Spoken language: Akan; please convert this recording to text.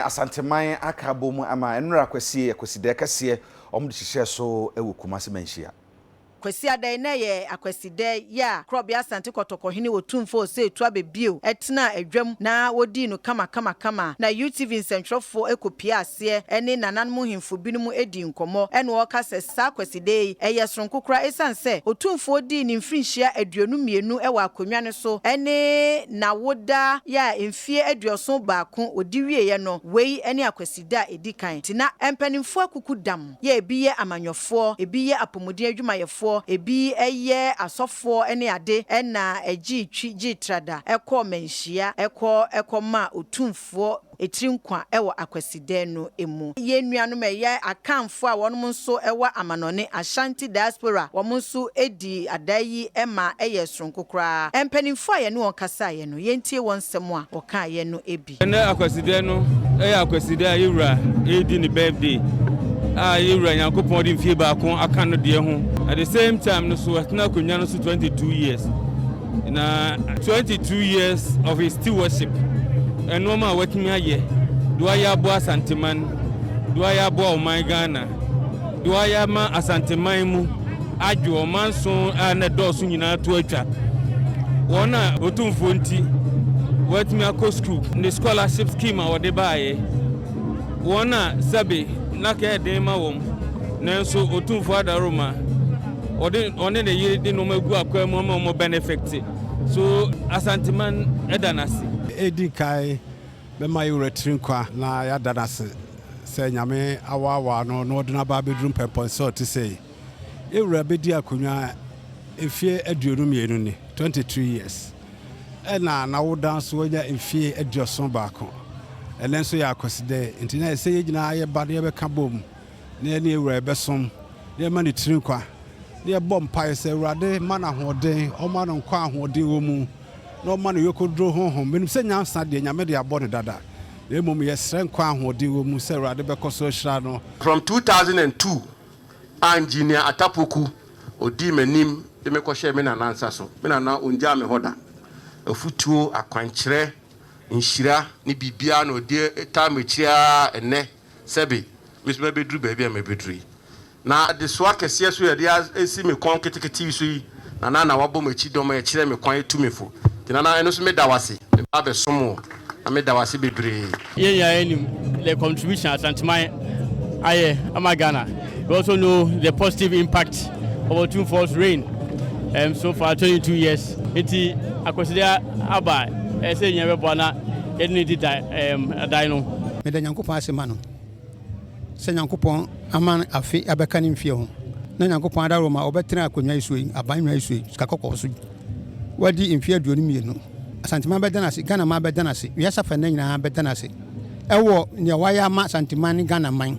Asantehene akabomu ama enura Akwasidae kase omde hihye so ewo Kumasi Manhyia. Akwasidae na ye Akwasidae ya krobia Asante Kotokohene wotumfo se etu abebio etena adwam na wodi no kama na UTV nsenthrofo ekopia ase ene nananom hemfo binom edi nkomo ene wo kase sa Akwasidae eye sronkokura esanse otumfo di ni mfrinhia aduonu ewa akonwa ne so ene na woda ya emfie aduoson baako odiwie ye no wei ene Akwasidae edikan tina empanimfo akukudam ye ebi ye amanyofo ebi ye apomodi adwumayefo ebi eye asofo ene ade ena agi twi trada eko Manhyia eko ma otumfo etirinkwa ewo Akwasidae no emu ye nuanom eye akamfo a wonom nso ewa amanone Ashanti diaspora wom nso edi adayi ema eye sronkokura empanimfo aye ne wonkasa ye no yentie wonsem a woka ye no ebi ene Akwasidae no eye Akwasidae yewura edi ni birthday yewura Nyankopon di mfie baako aka no de ho at the same time no so atna konwa no so 22 years na 22 years of his stewardship and no ma watimi aye do aya bo Asantehene do aya bo oman Ghana do aya ma Asantehene mu adwo manso na dosu nyina to atwa wona otumfo nti watimi akọ school the scholarship scheme awode baaye wona sabe na ka eden ma wom nanso otumfo adaroma one ne yiri di no magu akwa mu mo benefit so Asantehene edanase edi kai be ma yure trinkwa na ya danase se nyame awawa no odina ba bedroom pepon so to say ewura bedi akonwa efie aduonu mienu ni 23 years na wodan so nya efie aduoson baako elenso ya Akwasidae ntina se yegina ye ba de be ka bom na ne ewura be som ne ma ni trinkwa ne bom pae se ewurade mana hoden o ma no nkwa hoden wo mu no ma no yokodro honhom menim se nyansa de nyame de abo ne dada ne mom ye sre nkwa hoden wo mu se ewurade be koso hira no. From 2002 engineer Atapoku odi manim de me kohye me na nansa so me na onja me hoda afutuo akwankyere nhira ni bibia na odi time chia ene sebe misma bedru baabi a mebedru na de so akese so ye esi me kon ketekete so yi na wabo machi dom ye kire me kwan etumefo tinana eno so me dawase me ba be somo na me dawase bebre ye ya enim the contribution Asantehene aye amagana. We also know the positive impact of Otumfo's reign so far 22 years enti Akwasidae aba say nyewe bona edni di dai no me da Nyankopon asema no se Nyankopon aman afi abeka ni mfie ho na Nyankopon adaroma obetena akonwa isuyi abanwa isuyi kakoko so wadi mfie aduonu mienu Asantehene bedanase Ghana ma bedanase wiasa fa na nyina bedanase ewo ne waya ma Asantehene Ghana man